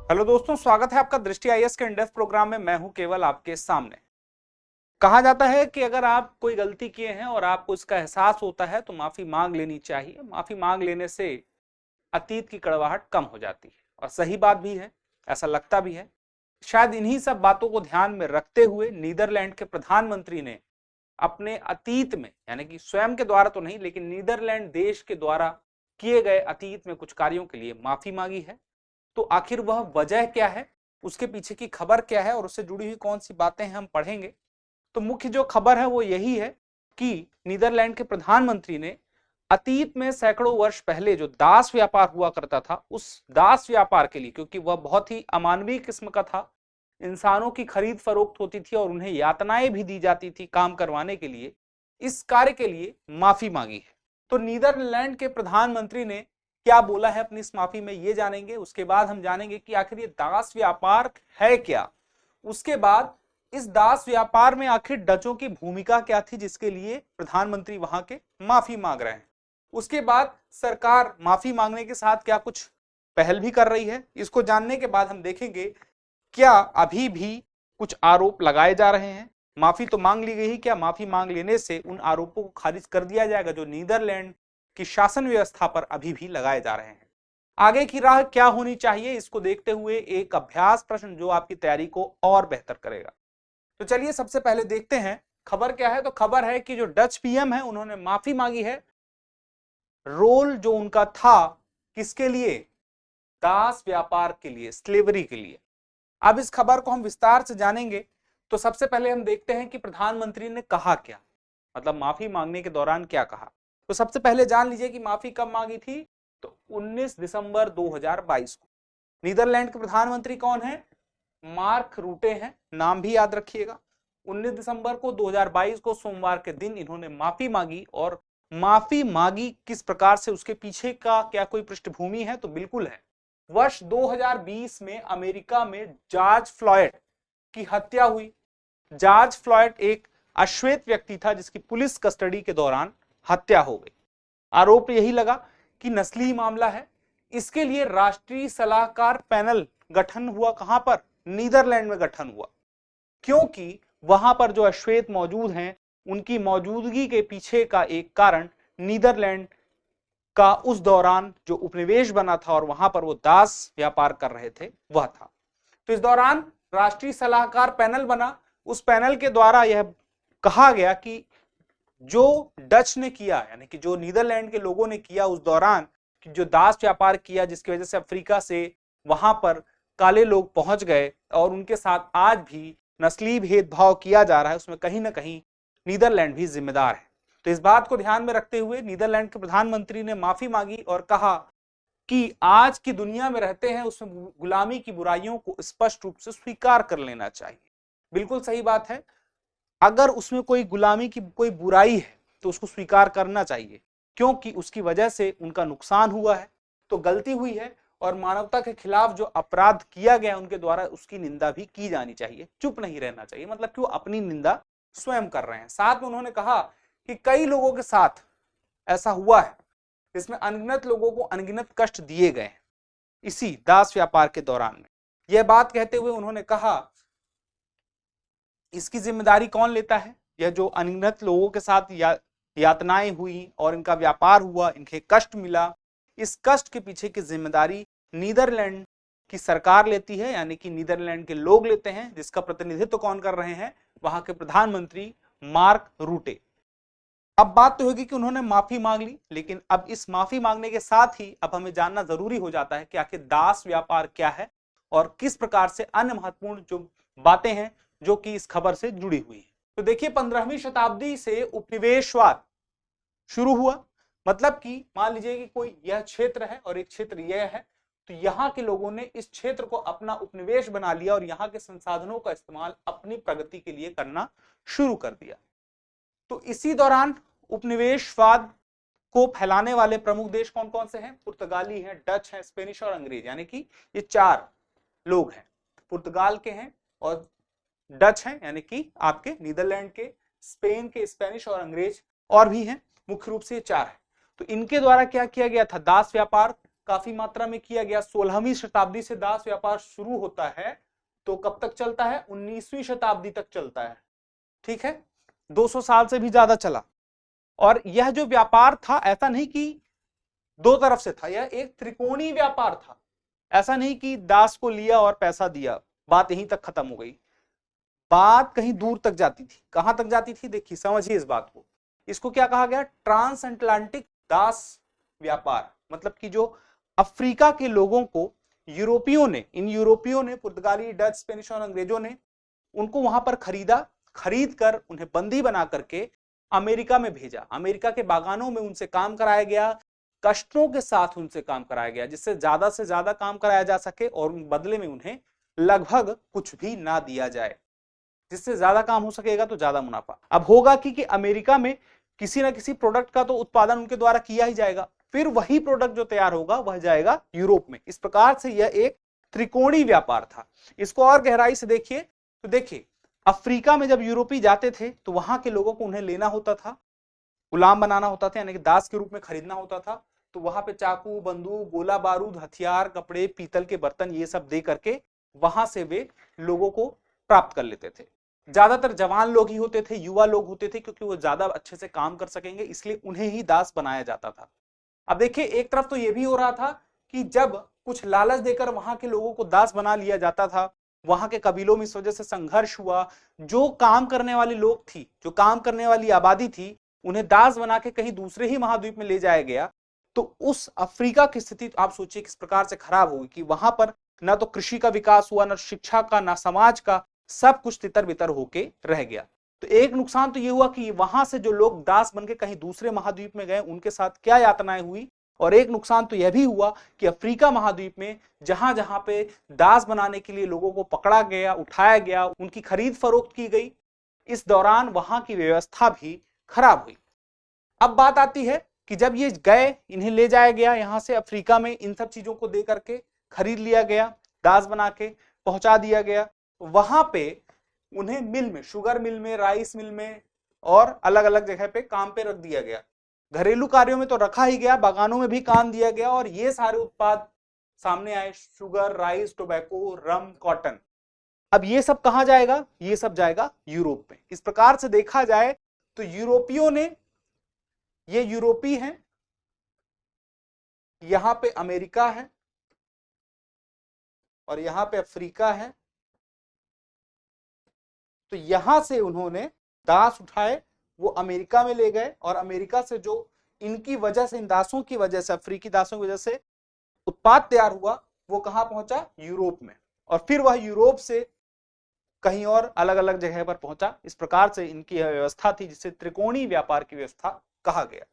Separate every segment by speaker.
Speaker 1: Hello दोस्तों, स्वागत है आपका दृष्टि आईएएस के इंडेप्थ प्रोग्राम में। मैं हूं केवल आपके सामने। कहा जाता है कि अगर आप कोई गलती किए हैं और आपको इसका एहसास होता है तो माफी मांग लेनी चाहिए। माफी मांग लेने से अतीत की कड़वाहट कम हो जाती है और सही बात भी है, ऐसा लगता भी है। शायद इन्हीं सब बातों को ध्यान में रखते हुए नीदरलैंड के प्रधानमंत्री ने अपने अतीत में, यानी कि स्वयं के द्वारा तो नहीं लेकिन नीदरलैंड देश के द्वारा किए गए अतीत में कुछ कार्यों के लिए माफी मांगी है। तो आखिर वह वजह क्या है, उसके पीछे की खबर क्या है और उससे जुड़ी हुई कौन सी बातें हैं, हम पढ़ेंगे। तो मुख्य जो खबर है वो यही है कि नीदरलैंड के प्रधानमंत्री ने अतीत में सैकड़ों वर्ष पहले जो दास व्यापार हुआ करता था, उस दास व्यापार के लिए, क्योंकि वह बहुत ही अमानवीय किस्म का था, इंसानों की खरीद फरोख्त होती थी और उन्हें यातनाएं भी दी जाती थी काम करवाने के लिए, इस कार्य के लिए माफी मांगी है। तो नीदरलैंड के प्रधानमंत्री ने क्या बोला है अपनी इस माफी में, ये जानेंगे। उसके बाद हम जानेंगे कि आखिर ये दास व्यापार है क्या। उसके बाद इस दास व्यापार में आखिर डचों की भूमिका क्या थी जिसके लिए प्रधानमंत्री वहां के माफी मांग रहे हैं। उसके बाद सरकार माफी मांगने के साथ क्या कुछ पहल भी कर रही है, इसको जानने के बाद हम देखेंगे क्या अभी भी कुछ आरोप लगाए जा रहे हैं। माफी तो मांग ली गई, क्या माफी मांग लेने से उन आरोपों को खारिज कर दिया जाएगा जो नीदरलैंड की शासन व्यवस्था पर अभी भी लगाए जा रहे हैं। आगे की राह क्या होनी चाहिए, इसको देखते हुए एक अभ्यास प्रश्न जो आपकी तैयारी को और बेहतर करेगा। तो चलिए सबसे पहले देखते हैं खबर क्या है। तो खबर है कि जो डच पीएम है उन्होंने माफी मांगी है। रोल जो उनका था किसके लिए, दास व्यापार के लिए, स्लेवरी के लिए। अब इस खबर को हम विस्तार से जानेंगे। तो सबसे पहले हम देखते हैं कि प्रधानमंत्री ने कहा क्या, मतलब माफी मांगने के दौरान क्या कहा। तो सबसे पहले जान लीजिए कि माफी कब मांगी थी। तो 19 दिसंबर 2022 को। नीदरलैंड के प्रधानमंत्री कौन है, मार्क रूटे हैं, नाम भी याद रखिएगा। 19 दिसंबर को 2022 को सोमवार के दिन इन्होंने माफी मांगी। और माफी मांगी किस प्रकार से, उसके पीछे का क्या कोई पृष्ठभूमि है, तो बिल्कुल है। वर्ष 2020 में अमेरिका में जॉर्ज फ्लॉयड की हत्या हुई। जॉर्ज फ्लॉयड एक अश्वेत व्यक्ति था जिसकी पुलिस कस्टडी के दौरान हत्या हो गई। आरोप यही लगा कि नस्ली मामला है। इसके लिए राष्ट्रीय सलाहकार पैनल गठन हुआ, कहां पर, नीदरलैंड में गठन हुआ, क्योंकि वहां पर जो अश्वेत मौजूद हैं उनकी मौजूदगी के पीछे का एक कारण नीदरलैंड का उस दौरान जो उपनिवेश बना था और वहां पर वो दास व्यापार कर रहे थे वह था। तो इस दौरान राष्ट्रीय सलाहकार पैनल बना। उस पैनल के द्वारा यह कहा गया कि जो डच ने किया, यानी कि जो नीदरलैंड के लोगों ने किया उस दौरान, कि जो दास व्यापार किया जिसकी वजह से अफ्रीका से वहां पर काले लोग पहुंच गए और उनके साथ आज भी नस्ली भेदभाव किया जा रहा है, उसमें कहीं ना कहीं नीदरलैंड भी जिम्मेदार है। तो इस बात को ध्यान में रखते हुए नीदरलैंड के प्रधानमंत्री ने माफी मांगी और कहा कि आज की दुनिया में रहते हैं उसमें गुलामी की बुराइयों को स्पष्ट रूप से स्वीकार कर लेना चाहिए। बिल्कुल सही बात है, अगर उसमें कोई गुलामी की कोई बुराई है तो उसको स्वीकार करना चाहिए, क्योंकि उसकी वजह से उनका नुकसान हुआ है, तो गलती हुई है और मानवता के खिलाफ जो अपराध किया गया उनके द्वारा उसकी निंदा भी की जानी चाहिए, चुप नहीं रहना चाहिए, मतलब कि वो अपनी निंदा स्वयं कर रहे हैं। साथ में उन्होंने कहा कि कई लोगों के साथ ऐसा हुआ है जिसमें अनगिनत लोगों को अनगिनत कष्ट दिए गए हैं इसी दास व्यापार के दौरान में। यह बात कहते हुए उन्होंने कहा इसकी जिम्मेदारी कौन लेता है, यह जो अनगिनत लोगों के साथ यातनाएं हुई और इनका व्यापार हुआ, इनके कष्ट मिला, इस कष्ट के पीछे की जिम्मेदारी नीदरलैंड की सरकार लेती है, यानी कि नीदरलैंड के लोग लेते हैं, जिसका प्रतिनिधित्व कौन कर रहे हैं, वहां के प्रधानमंत्री मार्क रूटे। अब बात तो होगी कि उन्होंने माफी मांग ली, लेकिन अब इस माफी मांगने के साथ ही अब हमें जानना जरूरी हो जाता है कि आखिर दास व्यापार क्या है और किस प्रकार से अन्य महत्वपूर्ण जो बातें हैं जो कि इस खबर से जुड़ी हुई है। तो देखिए 15वीं शताब्दी से उपनिवेशवाद शुरू हुआ। मतलब कि मान लीजिए कि कोई यह क्षेत्र है और एक क्षेत्र यह है, तो यहाँ के लोगों ने इस क्षेत्र को अपना उपनिवेश बना लिया और यहाँ के संसाधनों का इस्तेमाल अपनी प्रगति के लिए करना शुरू कर दिया। तो इसी दौरान उपनिवेशवाद को फैलाने वाले प्रमुख देश कौन कौन से हैं, पुर्तगाली हैं, डच हैं, स्पेनिश और अंग्रेज, यानी कि ये चार लोग हैं। पुर्तगाल के हैं और डच हैं, यानी कि आपके नीदरलैंड के, स्पेन के, स्पेनिश और अंग्रेज और भी हैं, मुख्य रूप से ये चार है। तो इनके द्वारा क्या किया गया था, दास व्यापार काफी मात्रा में किया गया। 16वीं शताब्दी से दास व्यापार शुरू होता है तो कब तक चलता है? 19वीं शताब्दी तक चलता है। ठीक है, 200 साल से भी ज्यादा चला। और यह जो व्यापार था, ऐसा नहीं कि दो तरफ से था, यह एक त्रिकोणीय व्यापार था। ऐसा नहीं कि दास को लिया और पैसा दिया, बात यहीं तक खत्म हो गई। बात कहीं दूर तक जाती थी। कहां तक जाती थी? देखिए, समझिए इस बात को। इसको क्या कहा गया? ट्रांस अटलांटिक दास व्यापार। मतलब कि जो अफ्रीका के लोगों को यूरोपियों ने, इन यूरोपियों ने, पुर्तगाली, डच, स्पेनिश और अंग्रेजों ने उनको वहां पर खरीदा, खरीद कर उन्हें बंदी बना करके अमेरिका में भेजा। अमेरिका के बागानों में उनसे काम कराया गया, कष्टों के साथ उनसे काम कराया गया, जिससे से ज्यादा काम कराया जा सके और बदले में उन्हें लगभग कुछ भी ना दिया जाए। जिससे ज्यादा काम हो सकेगा तो ज्यादा मुनाफा। अब होगा कि अमेरिका में किसी ना किसी प्रोडक्ट का तो उत्पादन उनके द्वारा किया ही जाएगा, फिर वही प्रोडक्ट जो तैयार होगा वह जाएगा यूरोप में। इस प्रकार से यह एक त्रिकोणीय व्यापार था। इसको और गहराई से देखिए तो देखिए, अफ्रीका में जब यूरोपी जाते थे तो वहां के लोगों को उन्हें लेना होता था, गुलाम बनाना होता था, यानी कि दास के रूप में खरीदना होता था। तो वहां पे चाकू, बंदूक, गोला बारूद, हथियार, कपड़े, पीतल के बर्तन, ये सब दे करके वहां से वे लोगों को प्राप्त कर लेते थे। ज्यादातर जवान लोग ही होते थे, युवा लोग होते थे, क्योंकि वो ज्यादा अच्छे से काम कर सकेंगे, इसलिए उन्हें ही दास बनाया जाता था। अब देखिए, एक तरफ तो ये भी हो रहा था कि जब कुछ लालच देकर वहां के लोगों को दास बना लिया जाता था, वहां के कबीलों में इस वजह से संघर्ष हुआ। जो काम करने वाले लोग थी, जो काम करने वाली आबादी थी, उन्हें दास बना के कहीं दूसरे ही महाद्वीप में ले जाया गया। तो उस अफ्रीका की स्थिति आप सोचिए किस प्रकार से खराब हुई कि वहां पर ना तो कृषि का विकास हुआ, ना शिक्षा का, ना समाज का, सब कुछ तितर बितर होके रह गया। तो एक नुकसान तो ये हुआ कि वहां से जो लोग दास बनके कहीं दूसरे महाद्वीप में गए, उनके साथ क्या यातनाएं हुई। और एक नुकसान तो यह भी हुआ कि अफ्रीका महाद्वीप में जहां जहां पे दास बनाने के लिए लोगों को पकड़ा गया, उठाया गया, उनकी खरीद फरोख्त की गई, इस दौरान वहां की व्यवस्था भी खराब हुई। अब बात आती है कि जब ये गए, इन्हें ले जाया गया यहां से अफ्रीका में, इन सब चीजों को दे करके खरीद लिया गया, दास बना के पहुंचा दिया गया। वहां पे उन्हें मिल में, शुगर मिल में, राइस मिल में और अलग अलग जगह पे काम पे रख दिया गया। घरेलू कार्यों में तो रखा ही गया, बागानों में भी काम दिया गया, और ये सारे उत्पाद सामने आए, शुगर, राइस, टोबैको, रम, कॉटन। अब ये सब कहां जाएगा? ये सब जाएगा यूरोप में। इस प्रकार से देखा जाए तो यूरोपियों ने, ये यूरोपी हैं, यहां पे अमेरिका है और यहां पे अफ्रीका है। तो यहां से उन्होंने दास उठाए, वो अमेरिका में ले गए, और अमेरिका से जो इनकी वजह से, इन दासों की वजह से, अफ्रीकी दासों की वजह से उत्पाद तैयार हुआ, वो कहां पहुंचा? यूरोप में। और फिर वह यूरोप से कहीं और अलग अलग जगह पर पहुंचा। इस प्रकार से इनकी व्यवस्था थी, जिसे त्रिकोणीय व्यापार की व्यवस्था कहा गया।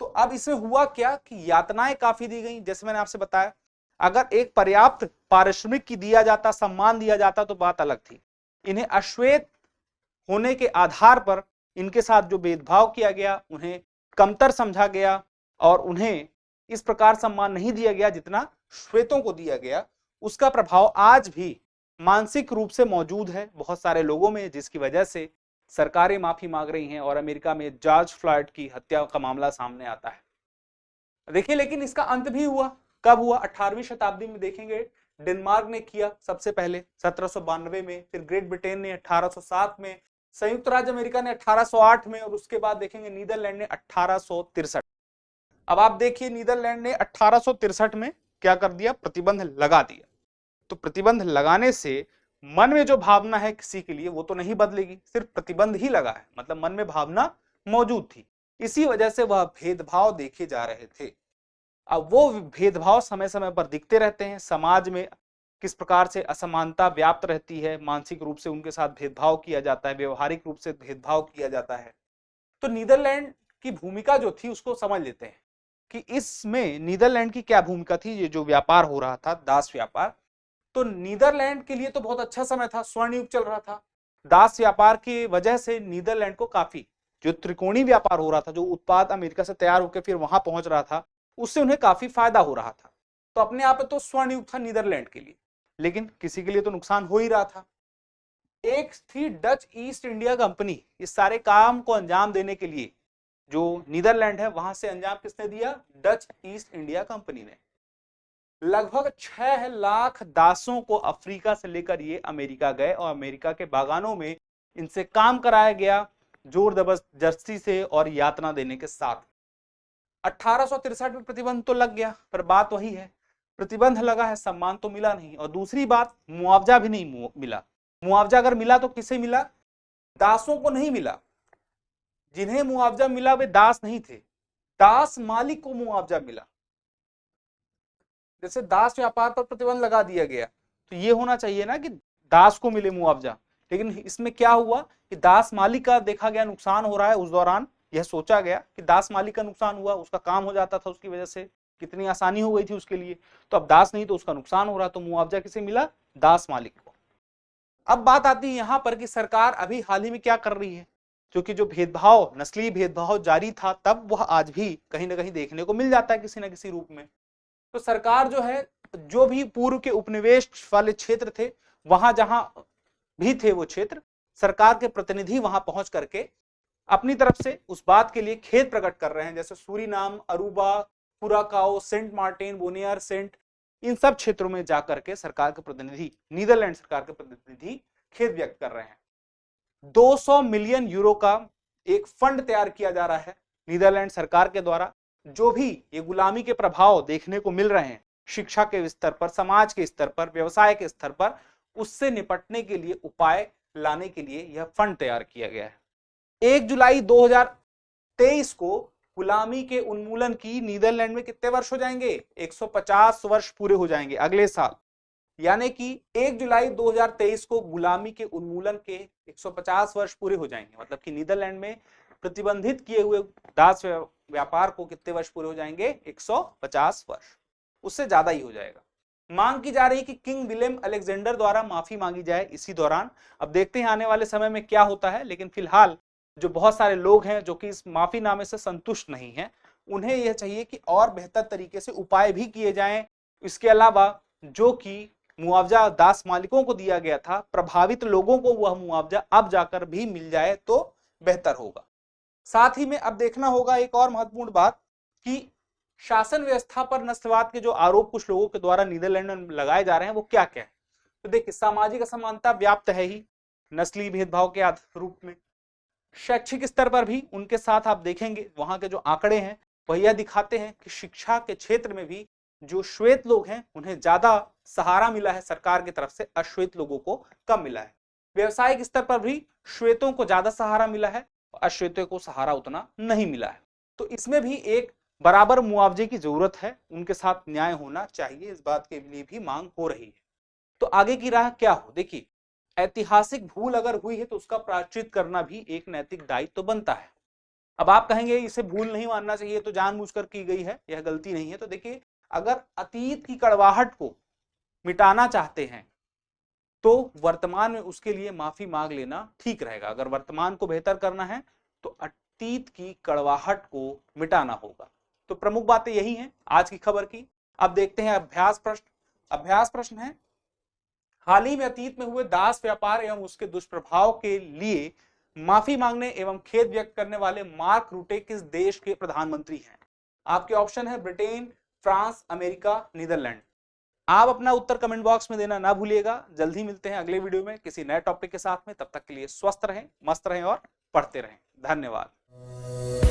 Speaker 1: तो अब इसमें हुआ क्या कि यातनाएं काफी दी गई। जैसे मैंने आपसे बताया, अगर एक पर्याप्त पारिश्रमिक की दिया जाता, सम्मान दिया जाता, तो बात अलग थी। इन्हें अश्वेत होने के आधार पर इनके साथ जो भेदभाव किया गया, उन्हें कमतर समझा गया और उन्हें इस प्रकार सम्मान नहीं दिया गया जितना श्वेतों को दिया गया। उसका प्रभाव आज भी मानसिक रूप से मौजूद है बहुत सारे लोगों में, जिसकी वजह से सरकारें माफी मांग रही हैं और अमेरिका में जॉर्ज फ्लॉयड की हत्या का मामला सामने आता है। देखिए, लेकिन इसका अंत भी हुआ। कब हुआ? 18वीं शताब्दी में देखेंगे, डेनमार्क ने किया सबसे पहले 1792 में, फिर ग्रेट ब्रिटेन ने 1807 में, संयुक्त राज्य अमेरिका ने 1808 में, और उसके बाद देखेंगे नीदरलैंड ने 1863। अब आप देखिए, नीदरलैंड ने 1863 में क्या कर दिया? प्रतिबंध लगा दिया। तो प्रतिबंध लगाने से मन में जो भावना है किसी के लिए, वो तो नहीं बदलेगी, सिर्फ प्रतिबंध ही लगा है, मतलब मन में भावना मौजूद थी। इसी वजह से वह भेदभाव देखे जा रहे थे। अब वो भेदभाव समय समय पर दिखते रहते हैं। समाज में किस प्रकार से असमानता व्याप्त रहती है, मानसिक रूप से उनके साथ भेदभाव किया जाता है, व्यवहारिक रूप से भेदभाव किया जाता है। तो नीदरलैंड की भूमिका जो थी उसको समझ लेते हैं कि इसमें नीदरलैंड की क्या भूमिका थी। ये जो व्यापार हो रहा था, दास व्यापार, तो नीदरलैंड के लिए तो बहुत अच्छा समय था, स्वर्ण युग चल रहा था। दास व्यापार की वजह से नीदरलैंड को काफी, जो त्रिकोणीय व्यापार हो रहा था, जो उत्पाद अमेरिका से तैयार होकर फिर वहां पहुंच रहा था, उससे उन्हें काफी फायदा हो रहा था। तो अपने आप में तो स्वर्ण युग था नीदरलैंड के लिए, लेकिन किसी के लिए तो नुकसान हो ही रहा था। एक थी डच ईस्ट इंडिया कंपनी। इस सारे काम को अंजाम देने के लिए जो नीदरलैंड है, वहां से अंजाम किसने दिया? डच ईस्ट इंडिया कंपनी ने। लगभग 6 लाख दासों को अफ्रीका से लेकर ये अमेरिका गए और अमेरिका के बागानों में इनसे काम कराया गया, जोर जबरदस्ती से और यातना देने के साथ। 1863 में प्रतिबंध तो लग गया, पर बात वही है, प्रतिबंध लगा है, सम्मान तो मिला नहीं। और दूसरी बात, मुआवजा भी नहीं मिला। मुआवजा अगर मिला तो किसे मिला? दासों को नहीं मिला। जिन्हें मुआवजा मिला वे दास नहीं थे, दास मालिक को मुआवजा मिला। जैसे दास व्यापार पर प्रतिबंध लगा दिया गया, तो ये होना चाहिए ना कि दास को मिले मुआवजा, लेकिन इसमें क्या हुआ कि दास मालिक का देखा गया नुकसान हो रहा है। उस दौरान यह सोचा गया कि दास मालिक का नुकसान हुआ, उसका काम हो जाता था, उसकी वजह से कितनी आसानी हो गई थी उसके लिए। तो अब दास नहीं तो उसका नुकसान हो रहा, तो मुआवजा किसे मिला? दास मालिक को। अब बात आती है यहां पर कि सरकार अभी हाल ही में क्या कर रही है, क्योंकि जो भेदभाव, नस्लीय भेदभाव जारी था तब, वह आज भी कहीं ना कहीं देखने को मिल जाता है किसी न किसी रूप में। तो सरकार जो है, जो भी पूर्व के उपनिवेश वाले क्षेत्र थे, वहां जहां भी थे वो क्षेत्र, सरकार के प्रतिनिधि वहां पहुंच करके अपनी तरफ से उस बात के लिए खेद प्रकट कर रहे हैं। जैसे Suriname, Aruba, Curacao, Saint Martin, Bonaire Saint, इन सब क्षेत्रों में जाकर के सरकार के प्रतिनिधि, नीदरलैंड सरकार के प्रतिनिधि खेद व्यक्त कर रहे हैं। 200 मिलियन यूरो का एक फंड तैयार किया जा रहा है नीदरलैंड सरकार के द्वारा। जो भी ये गुलामी के प्रभाव देखने को मिल रहे हैं शिक्षा के स्तर पर, समाज के स्तर पर, व्यवसाय के स्तर पर, उससे निपटने के लिए उपाय लाने के लिए यह फंड तैयार किया गया है। 1 जुलाई 2023 को गुलामी के उन्मूलन की नीदरलैंड में कितने वर्ष हो जाएंगे? 150 वर्ष पूरे हो जाएंगे अगले साल। यानी कि 1 जुलाई 2023 को गुलामी के उन्मूलन के 150 वर्ष पूरे हो जाएंगे। मतलब कि नीदरलैंड में प्रतिबंधित किए हुए दास व्यापार को कितने वर्ष पूरे हो जाएंगे? 150 वर्ष, उससे ज्यादा ही हो जाएगा। मांग की जा रही है कि किंग विलियम अलेक्जेंडर द्वारा माफी मांगी जाए इसी दौरान। अब देखते हैं आने वाले समय में क्या होता है, लेकिन फिलहाल जो बहुत सारे लोग हैं जो कि इस माफीनामे से संतुष्ट नहीं हैं, उन्हें यह चाहिए कि और बेहतर तरीके से उपाय भी किए जाएं। इसके अलावा जो कि मुआवजा दास मालिकों को दिया गया था, प्रभावित लोगों को वह मुआवजा अब जाकर भी मिल जाए तो बेहतर होगा। साथ ही में अब देखना होगा एक और महत्वपूर्ण बात कि शासन व्यवस्था पर नस्लवाद के जो आरोप कुछ लोगों के द्वारा नीदरलैंड में लगाए जा रहे हैं वो क्या क्या है। तो देखिए, सामाजिक असमानता व्याप्त है ही नस्लीय भेदभाव के रूप में। शैक्षिक स्तर पर भी उनके साथ आप देखेंगे वहां के जो आंकड़े हैं वह यह दिखाते हैं कि शिक्षा के क्षेत्र में भी जो श्वेत लोग हैं उन्हें ज्यादा सहारा मिला है सरकार की तरफ से, अश्वेत लोगों को कम मिला है। व्यवसायिक स्तर पर भी श्वेतों को ज्यादा सहारा मिला है, अश्वेतों को सहारा उतना नहीं मिला है। तो इसमें भी एक बराबर मुआवजे की जरूरत है, उनके साथ न्याय होना चाहिए, इस बात के लिए भी मांग हो रही है। तो आगे की राह क्या हो? देखिए, ऐतिहासिक भूल अगर हुई है तो उसका प्रायश्चित करना भी एक नैतिक दायित्व तो बनता है। अब आप कहेंगे इसे भूल नहीं मानना चाहिए, तो जानबूझकर की गई है, यह गलती नहीं है। तो देखिए, अगर अतीत की कड़वाहट को मिटाना चाहते हैं तो वर्तमान में उसके लिए माफी मांग लेना ठीक रहेगा। अगर वर्तमान को बेहतर करना है तो अतीत की कड़वाहट को मिटाना होगा। तो प्रमुख बातें यही हैं आज की खबर की। अब देखते हैं अभ्यास प्रश्न। अभ्यास प्रश्न है, हाल ही में अतीत में हुए दास व्यापार एवं उसके दुष्प्रभाव के लिए माफी मांगने एवं खेद व्यक्त करने वाले मार्क रूटे किस देश के प्रधानमंत्री हैं? आपके ऑप्शन है ब्रिटेन, फ्रांस, अमेरिका, नीदरलैंड। आप अपना उत्तर कमेंट बॉक्स में देना ना भूलिएगा। जल्दी मिलते हैं अगले वीडियो में किसी नए टॉपिक के साथ में। तब तक के लिए स्वस्थ रहें, मस्त रहें और पढ़ते रहें। धन्यवाद।